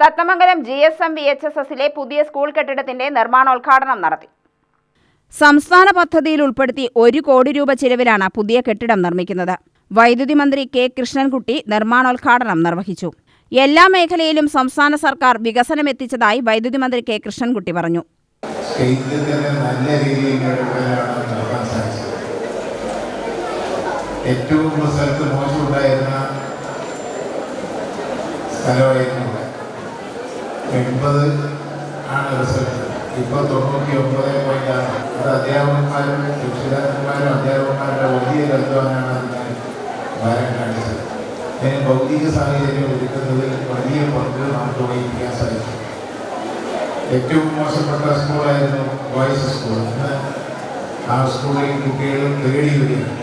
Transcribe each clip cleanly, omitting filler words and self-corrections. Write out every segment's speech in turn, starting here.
Thathamangalam GSM VHSSലെ പുതിയ school കെട്ടിടത്തിന്റെ നിർമ്മാണോദ്ഘാടനം നടത്തി. സംസ്ഥാന പദ്ധതിയിൽ ഉൾപ്പെടുത്തി 1 കോടി രൂപ ചിലവിലാണ് പുതിയ കെട്ടിടം നിർമ്മിക്കുന്നത്. വൈദ്യുതി മന്ത്രി K. കൃഷ്ണൻകുട്ടി നിർമ്മാണോദ്ഘാടനം നിർവഹിച്ചു. എല്ലാ മേഖലയിലും സംസ്ഥാന സർക്കാർ വികസനം എത്തിച്ചതായി വൈദ്യുതി മന്ത്രി K. കൃഷ്ണൻകുട്ടി പറഞ്ഞു. ഏറ്റവും സ്ഥലത്ത് മോശമുണ്ടായിരുന്ന സ്ഥലമായിരുന്നു 80 ആണ് റിസൾട്ട്. ഇപ്പോൾ 99.6. അത് അധ്യാപകന്മാരും രക്ഷിതാക്കന്മാരും അധ്യാപകന്മാരുടെ വലിയ അധ്വാനമാണ് അതിന് ഭാരം കാണിച്ചത്. അതിന് ഭൗതിക സാഹചര്യം ഒരുക്കുന്നതിൽ വലിയ പങ്ക് നമുക്ക് വഹിക്കാൻ സാധിച്ചു. ഏറ്റവും മോശപ്പെട്ട സ്കൂളായിരുന്നു ബോയ്സ് സ്കൂൾ. ഇന്ന് ആ സ്കൂളിൽ കുട്ടികൾ തേടി വരികയാണ്.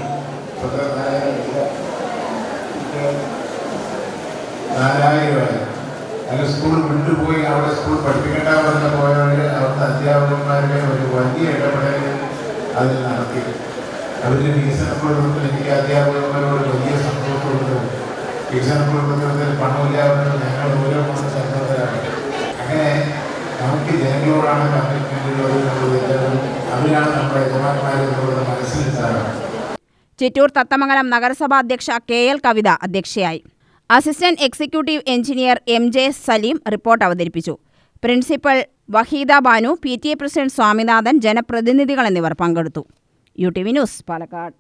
4000 അല്ല സ്കൂൾ വിട്ടുപോയി അവിടെ സ്കൂൾ പഠിപ്പിക്കേണ്ട പറഞ്ഞ പോയവർ അവിടുത്തെ അധ്യാപകന്മാരുടെ ഒരു വലിയ ഇടപെടൽ അതിൽ നടത്തി. അവരുടെ വികസന പ്രവർത്തനത്തിൽ എനിക്ക് അധ്യാപകന്മാരോട് വലിയ സന്തോഷമുള്ളത്. വികസന പ്രവർത്തനത്തിൽ പണമില്ലാതെ ഞങ്ങൾ ഓരോ മാസം ചേർന്നവരാണ്. അങ്ങനെ നമുക്ക് ജനങ്ങളോടാണ് കമ്മിറ്റ്മെന്റുള്ളത്. അവരാണ് നമ്മുടെ യജമാന്മാരെന്നുള്ളത് മനസ്സിലാക്കണം. ചിറ്റൂർ തത്തമംഗലം നഗരസഭാ അധ്യക്ഷ KL കവിത അധ്യക്ഷയായി. Assistant executive engineer MJ Saleem report അവതരിപ്പിച്ചു. Principal Waheeda Banu, PTA president Swaminathan, ജനപ്രതിനിധികൾ എന്നിവർ പങ്കെടുത്തു. UTV news, Palakkad.